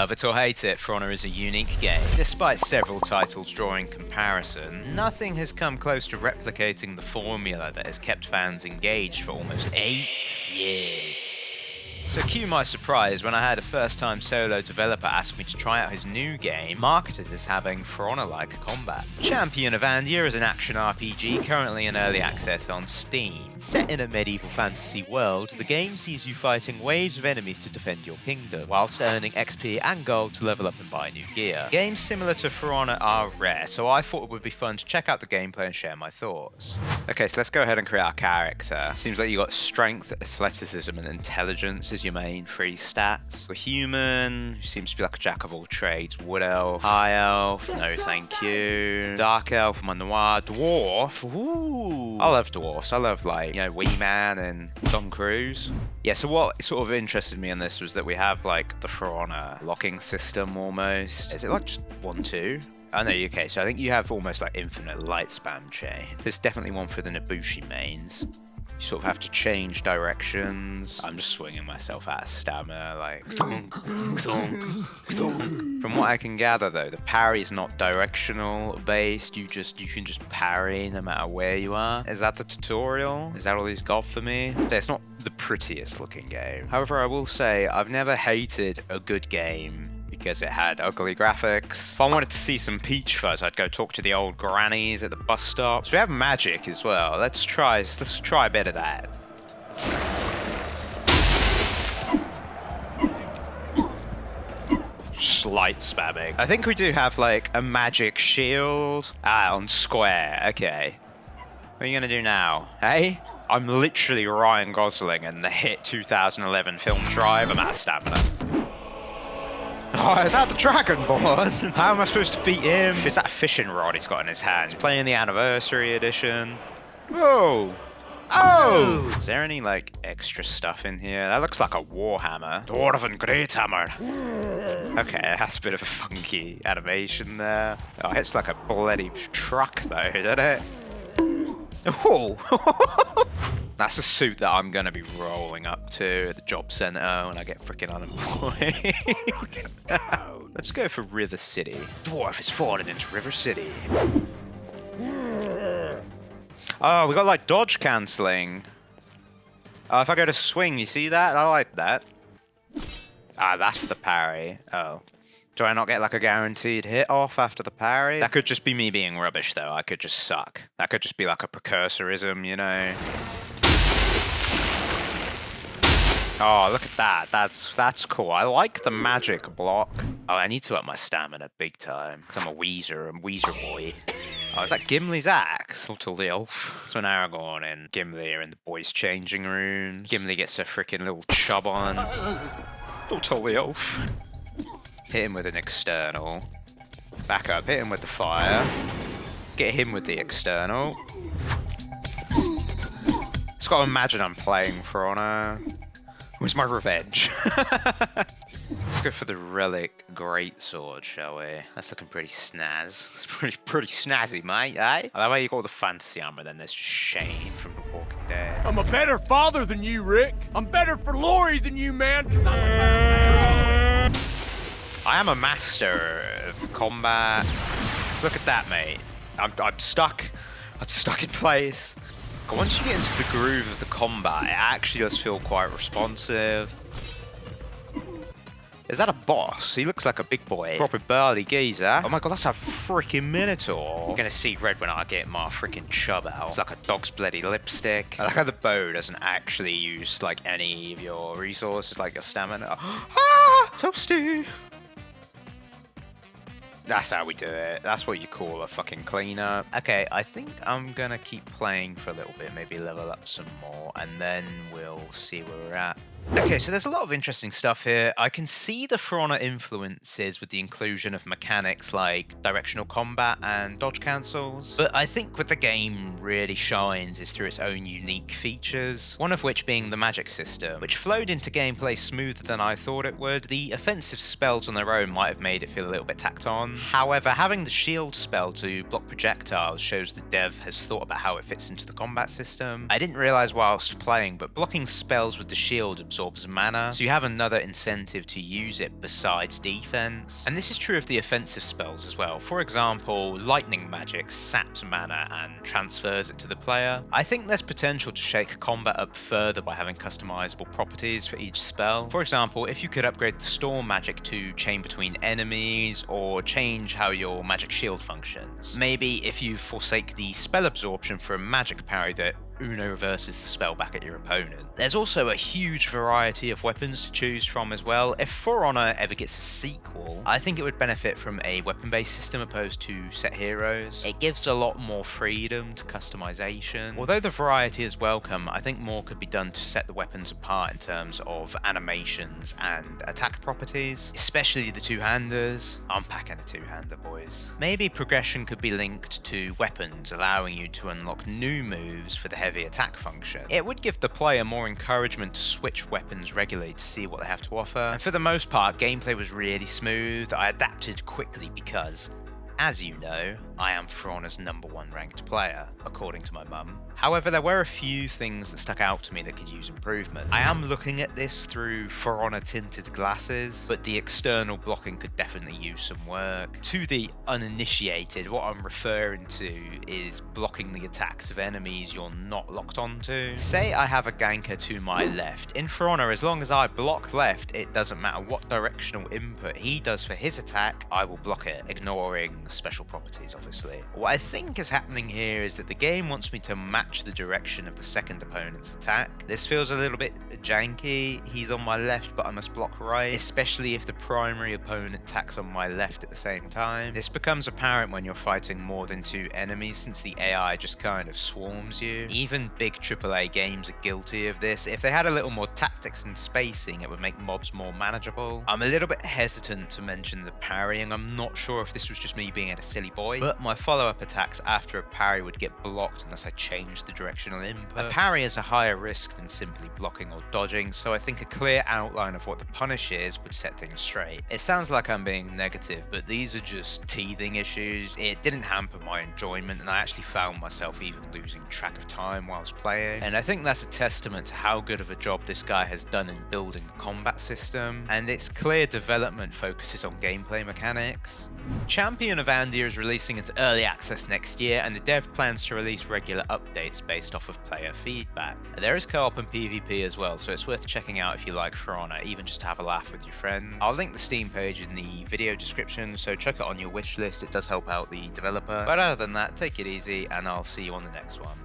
Love it or hate it, For Honor is a unique game. Despite several titles drawing comparison, nothing has come close to replicating the formula that has kept fans engaged for almost 8 years. So cue my surprise when I had a first-time solo developer ask me to try out his new game, marketed as having For Honor-like combat. Champion of Andia is an action RPG currently in early access on Steam. Set in a medieval fantasy world, the game sees you fighting waves of enemies to defend your kingdom, whilst earning XP and gold to level up and buy new gear. Games similar to For Honor are rare, so I thought it would be fun to check out the gameplay and share my thoughts. Okay, so let's go ahead and create our character. Seems like you got strength, athleticism, and intelligence as your main 3 stats. A human, who seems to be like a jack of all trades. Wood elf, high elf, no thank you. Dark elf, noir, dwarf. Ooh, I love dwarfs. I love, like, you know, Wee Man and Tom Cruise. Yeah, so what sort of interested me in this was that we have like the For Honor locking system almost. Is it like just 1-2? Oh no, okay, so I think you have almost like infinite light spam chain. There's definitely one for the Nobushi mains. You sort of have to change directions. I'm just swinging myself out of stamina, like thunk, thunk, thunk. From what I can gather though, the parry is not directional based. You can just parry no matter where you are. Is that the tutorial? Is that all he's got for me? It's not the prettiest looking game. However, I will say I've never hated a good game because it had ugly graphics. If I wanted to see some peach fuzz, I'd go talk to the old grannies at the bus stop. So we have magic as well. Let's try a bit of that. Slight spamming. I think we do have like a magic shield. On square. Okay. What are you gonna do now? Hey? I'm literally Ryan Gosling in the hit 2011 film Drive. I'm out of stamina. Oh, is that the Dragonborn? How am I supposed to beat him? Is that a fishing rod he's got in his hand? He's playing the anniversary edition. Whoa! Oh! Is there any, like, extra stuff in here? That looks like a warhammer. Dwarven Great Hammer. Okay, it has a bit of a funky animation there. Oh, it's like a bloody truck, though, doesn't it? Oh! That's a suit that I'm gonna be rolling up to at the job center when I get freaking unemployed. Let's go for River City. Dwarf is fallen into River City. Oh, we got like dodge cancelling. Oh, if I go to swing, you see that? I like that. Ah, that's the parry. Oh. Do I not get like a guaranteed hit off after the parry? That could just be me being rubbish though. I could just suck. That could just be like a precursorism, you know? Oh, look at that. That's cool. I like the magic block. Oh, I need to up my stamina big time. Because I'm a Weezer. I'm Weezer boy. Oh, is that Gimli's axe? Little the elf. So now Aragorn and Gimli are in the boys' changing rooms. Gimli gets a freaking little chub on. Little the elf. Hit him with an external. Back up. Hit him with the fire. Get him with the external. Just gotta imagine I'm playing For Honor. Where's my revenge? Let's go for the relic greatsword, shall we? That's looking pretty snaz. It's pretty snazzy, mate, eh? That way you got the fancy armor, then there's just Shane from The Walking Dead. I'm a better father than you, Rick. I'm better for Lori than you, man. I am a master of combat. Look at that, mate. I'm stuck. I'm stuck in place. Once you get into the groove of the combat, it actually does feel quite responsive. Is that a boss? He looks like a big boy. Proper burly geezer. Oh my god, that's a freaking minotaur. You're gonna see red when I get my freaking chub out. It's like a dog's bloody lipstick. I like how the bow doesn't actually use like any of your resources, like your stamina. Ah! Toasty! That's how we do it. That's what you call a fucking cleanup. Okay, I think I'm gonna keep playing for a little bit, maybe level up some more, and then we'll see where we're at. Okay, so there's a lot of interesting stuff here. I can see the For Honor influences with the inclusion of mechanics like directional combat and dodge cancels, but I think what the game really shines is through its own unique features, one of which being the magic system, which flowed into gameplay smoother than I thought it would. The offensive spells on their own might have made it feel a little bit tacked on. However, having the shield spell to block projectiles shows the dev has thought about how it fits into the combat system. I didn't realize whilst playing, but blocking spells with the shield absorbs mana, so you have another incentive to use it besides defense. And this is true of the offensive spells as well. For example, lightning magic saps mana and transfers it to the player. I think there's potential to shake combat up further by having customizable properties for each spell. For example, if you could upgrade the storm magic to chain between enemies or change how your magic shield functions. Maybe if you forsake the spell absorption for a magic parry that Uno reverses the spell back at your opponent. There's also a huge variety of weapons to choose from as well. If For Honor ever gets a sequel, I think it would benefit from a weapon-based system opposed to set heroes. It gives a lot more freedom to customization. Although the variety is welcome, I think more could be done to set the weapons apart in terms of animations and attack properties, especially the two-handers. I'm packing a two-hander, boys. Maybe progression could be linked to weapons, allowing you to unlock new moves for the heavy attack function. It would give the player more encouragement to switch weapons regularly to see what they have to offer. And for the most part, gameplay was really smooth. I adapted quickly because, as you know, I am For Honor's #1 ranked player, according to my mum. However, there were a few things that stuck out to me that could use improvement. I am looking at this through For Honor tinted glasses, but the external blocking could definitely use some work. To the uninitiated, what I'm referring to is blocking the attacks of enemies you're not locked onto. Say I have a ganker to my left. In For Honor, as long as I block left, it doesn't matter what directional input he does for his attack, I will block it, ignoring special properties, obviously. What I think is happening here is that the game wants me to match the direction of the second opponent's attack. This feels a little bit janky. He's on my left, but I must block right, especially if the primary opponent attacks on my left at the same time. This becomes apparent when you're fighting more than two enemies, since the AI just kind of swarms you. Even big AAA games are guilty of this. If they had a little more tactics and spacing, it would make mobs more manageable. I'm a little bit hesitant to mention the parrying. I'm not sure if this was just me being a silly boy, but my follow-up attacks after a parry would get blocked unless I changed the directional input. A parry is a higher risk than simply blocking or dodging, so I think a clear outline of what the punish is would set things straight. It sounds like I'm being negative, but these are just teething issues. It didn't hamper my enjoyment, and I actually found myself even losing track of time whilst playing. And I think that's a testament to how good of a job this guy has done in building the combat system, and its clear development focuses on gameplay mechanics. Champion of Andia is releasing into early access next year, and the dev plans to release regular updates based off of player feedback. There is co-op and PvP as well, so it's worth checking out if you like For Honor, even just to have a laugh with your friends. I'll link the Steam page in the video description, so check it on your wish list. It does help out the developer. But other than that, take it easy, and I'll see you on the next one.